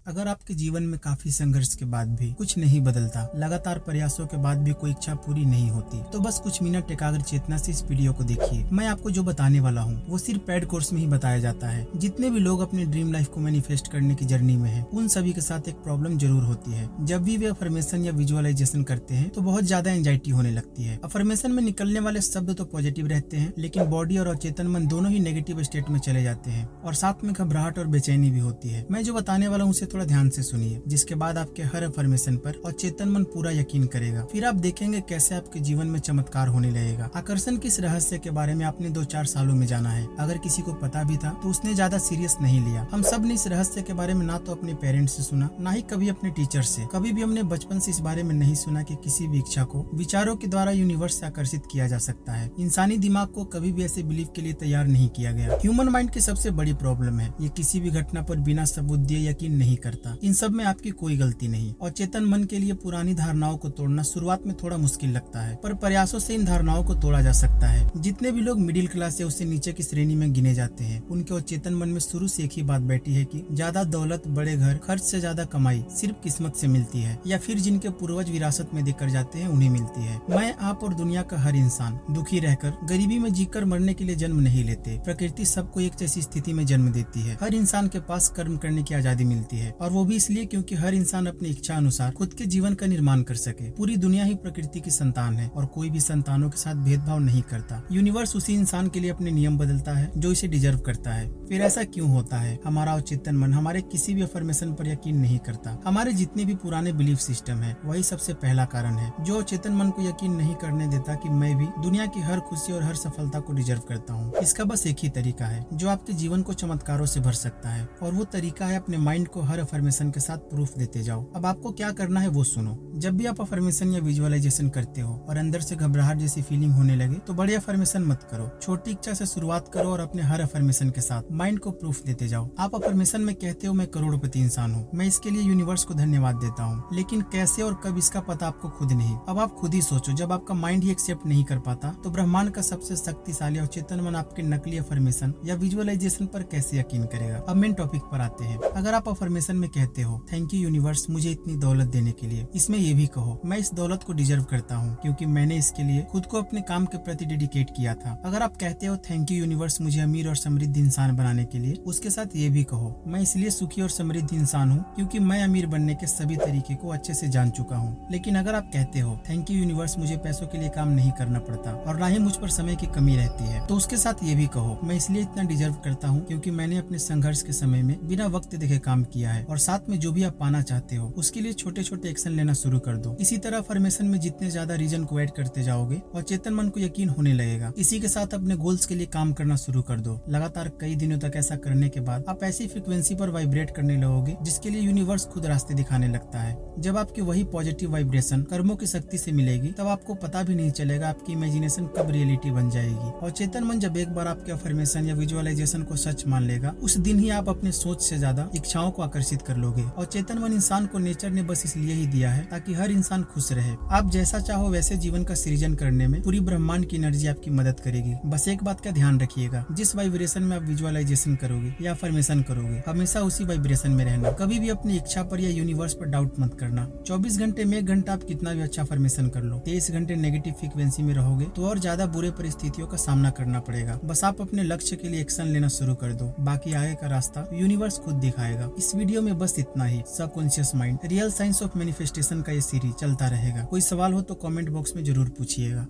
अगर आपके जीवन में काफी संघर्ष के बाद भी कुछ नहीं बदलता, लगातार प्रयासों के बाद भी कोई इच्छा पूरी नहीं होती, तो बस कुछ मिनट एकाग्र चेतना से इस वीडियो को देखिए। मैं आपको जो बताने वाला हूँ वो सिर्फ पेड कोर्स में ही बताया जाता है। जितने भी लोग अपनी ड्रीम लाइफ को मैनिफेस्ट करने की जर्नी में हैं, उन सभी के साथ एक प्रॉब्लम जरूर होती है। जब भी वे अफर्मेशन या विजुअलाइजेशन करते हैं तो बहुत ज्यादा एंजाइटी होने लगती है। अफर्मेशन में निकलने वाले शब्द तो पॉजिटिव रहते हैं, लेकिन बॉडी और अचेतन मन दोनों ही नेगेटिव स्टेट में चले जाते हैं और साथ में घबराहट और बेचैनी भी होती है। मैं जो बताने वाला हूँ उसे थोड़ा ध्यान से सुनिए, जिसके बाद आपके हर अफर्मेशन पर और चेतन मन पूरा यकीन करेगा। फिर आप देखेंगे कैसे आपके जीवन में चमत्कार होने लगेगा। आकर्षण किस रहस्य के बारे में आपने 2-4 सालों में जाना है। अगर किसी को पता भी था तो उसने ज्यादा सीरियस नहीं लिया। हम सब ने इस रहस्य के बारे में ना तो अपने पेरेंट्स से सुना, ना ही कभी अपने टीचर से। कभी भी हमने बचपन से इस बारे में नहीं सुना कि किसी भी इच्छा को विचारों के द्वारा यूनिवर्स से आकर्षित किया जा सकता है। इंसानी दिमाग को कभी भी ऐसे बिलीव के लिए तैयार नहीं किया गया। ह्यूमन माइंड की सबसे बड़ी प्रॉब्लम है, ये किसी भी घटना पर बिना सबूत दिए यकीन नहीं करता। इन सब में आपकी कोई गलती नहीं। और चेतन मन के लिए पुरानी धारणाओं को तोड़ना शुरुआत में थोड़ा मुश्किल लगता है, पर प्रयासों से इन धारणाओं को तोड़ा जा सकता है। जितने भी लोग मिडिल क्लास या उससे नीचे की श्रेणी में गिने जाते हैं, उनके और चेतन मन में शुरू से एक ही बात बैठी है कि ज्यादा दौलत, बड़े घर, खर्च से ज्यादा कमाई सिर्फ किस्मत से मिलती है, या फिर जिनके पूर्वज विरासत में देकर जाते हैं उन्हें मिलती है। मैं, आप और दुनिया का हर इंसान दुखी रहकर, गरीबी में जीकर मरने के लिए जन्म नहीं लेते। प्रकृति सबको एक जैसी स्थिति में जन्म देती है। हर इंसान के पास कर्म करने की आजादी मिलती है, और वो भी इसलिए क्योंकि हर इंसान अपनी इच्छा अनुसार खुद के जीवन का निर्माण कर सके। पूरी दुनिया ही प्रकृति की संतान है और कोई भी संतानों के साथ भेदभाव नहीं करता। यूनिवर्स उसी इंसान के लिए अपने नियम बदलता है जो इसे डिजर्व करता है। फिर ऐसा क्यों होता है? हमारा अवचेतन मन हमारे किसी भी अफर्मेशन पर यकीन नहीं करता। हमारे जितने भी पुराने बिलीफ सिस्टम है, वही सबसे पहला कारण है जो अवचेतन मन को यकीन नहीं करने देता कि मैं भी दुनिया की हर खुशी और हर सफलता को डिजर्व करता हूँ। इसका बस एक ही तरीका है जो आपके जीवन को चमत्कारों से भर सकता है, और वो तरीका है अपने माइंड को हर अफर्मेशन के साथ प्रूफ देते जाओ। अब आपको क्या करना है वो सुनो। जब भी आप अफर्मेशन या विजुअलाइजेशन करते हो और अंदर से घबराहट जैसी फीलिंग होने लगे, तो बड़े अफर्मेशन मत करो। छोटी इच्छा से शुरुआत करो और अपने हर अफर्मेशन के साथ माइंड को प्रूफ देते जाओ। आप अफर्मेशन में कहते हो मैं करोड़पति इंसान हूँ, मैं इसके लिए यूनिवर्स को धन्यवाद देता हूँ, लेकिन कैसे और कब इसका पता आपको खुद नहीं। अब आप खुद ही सोचो, जब आपका माइंड ही एक्सेप्ट नहीं कर पाता तो ब्रह्मांड का सबसे शक्तिशाली और चेतन मन आपके नकली अफर्मेशन या विजुअलाइजेशन पर कैसे यकीन करेगा। अब मेन टॉपिक पर आते हैं। अगर आप अफर्मेशन में कहते हो थैंक यू यूनिवर्स मुझे इतनी दौलत देने के लिए, इसमें ये भी कहो मैं इस दौलत को डिजर्व करता हूँ क्योंकि मैंने इसके लिए खुद को अपने काम के प्रति डेडिकेट किया था। अगर आप कहते हो थैंक यू यूनिवर्स मुझे अमीर और समृद्ध इंसान बनाने के लिए, उसके साथ ये भी कहो मैं इसलिए सुखी और समृद्ध इंसान हूँ क्योंकि मैं अमीर बनने के सभी तरीके को अच्छे से जान चुका हूँ। लेकिन अगर आप कहते हो थैंक यू यूनिवर्स मुझे पैसों के लिए काम नहीं करना पड़ता और ना ही मुझ पर समय की कमी रहती है, तो उसके साथ ये भी कहो मैं इसलिए इतना डिजर्व करता हूँ क्योंकि मैंने अपने संघर्ष के समय में बिना वक्त देखे काम किया है, और साथ में जो भी आप पाना चाहते हो उसके लिए छोटे छोटे एक्शन लेना शुरू कर दो। इसी तरह अफर्मेशन में जितने ज्यादा रीजन को ऐड करते जाओगे और चेतन मन को यकीन होने लगेगा। इसी के साथ अपने गोल्स के लिए काम करना शुरू कर दो। लगातार कई दिनों तक ऐसा करने के बाद आप ऐसी फ्रिक्वेंसी पर वाइब्रेट करने लगोगे जिसके लिए यूनिवर्स खुद रास्ते दिखाने लगता है। जब आपकी वही पॉजिटिव वाइब्रेशन कर्मों की शक्ति से मिलेगी, तब आपको पता भी नहीं चलेगा आपकी इमेजिनेशन कब रियलिटी बन जाएगी। और चेतन मन जब एक बार आपके अफर्मेशन या विजुअलाइजेशन को सच मान लेगा, उस दिन ही आप अपने सोच से ज्यादा इच्छाओं को आकर्षित कर लोगे। और चेतन मन इंसान को नेचर ने बस इसलिए ही दिया है ताकि हर इंसान खुश रहे। आप जैसा चाहो वैसे जीवन का सृजन करने में पूरी ब्रह्मांड की एनर्जी आपकी मदद करेगी। बस एक बात का ध्यान रखिएगा, जिस वाइब्रेशन में आप विजुअलाइजेशन करोगे या अफर्मेशन करोगे, हमेशा उसी वाइब्रेशन में रहना। कभी भी अपनी इच्छा पर या यूनिवर्स पर डाउट मत करना। 24 घंटे में 1 घंटा आप कितना भी अच्छा अफर्मेशन कर लो, 23 घंटे नेगेटिव फ्रीक्वेंसी में रहोगे तो और ज्यादा बुरे परिस्थितियों का सामना करना पड़ेगा। बस आप अपने लक्ष्य के लिए एक्शन लेना शुरू कर दो, बाकी आगे का रास्ता यूनिवर्स खुद दिखाएगा। इस वीडियो में बस इतना ही। Subconscious mind, real science of manifestation का ये सीरीज चलता रहेगा। कोई सवाल हो तो कमेंट बॉक्स में जरूर पूछिएगा।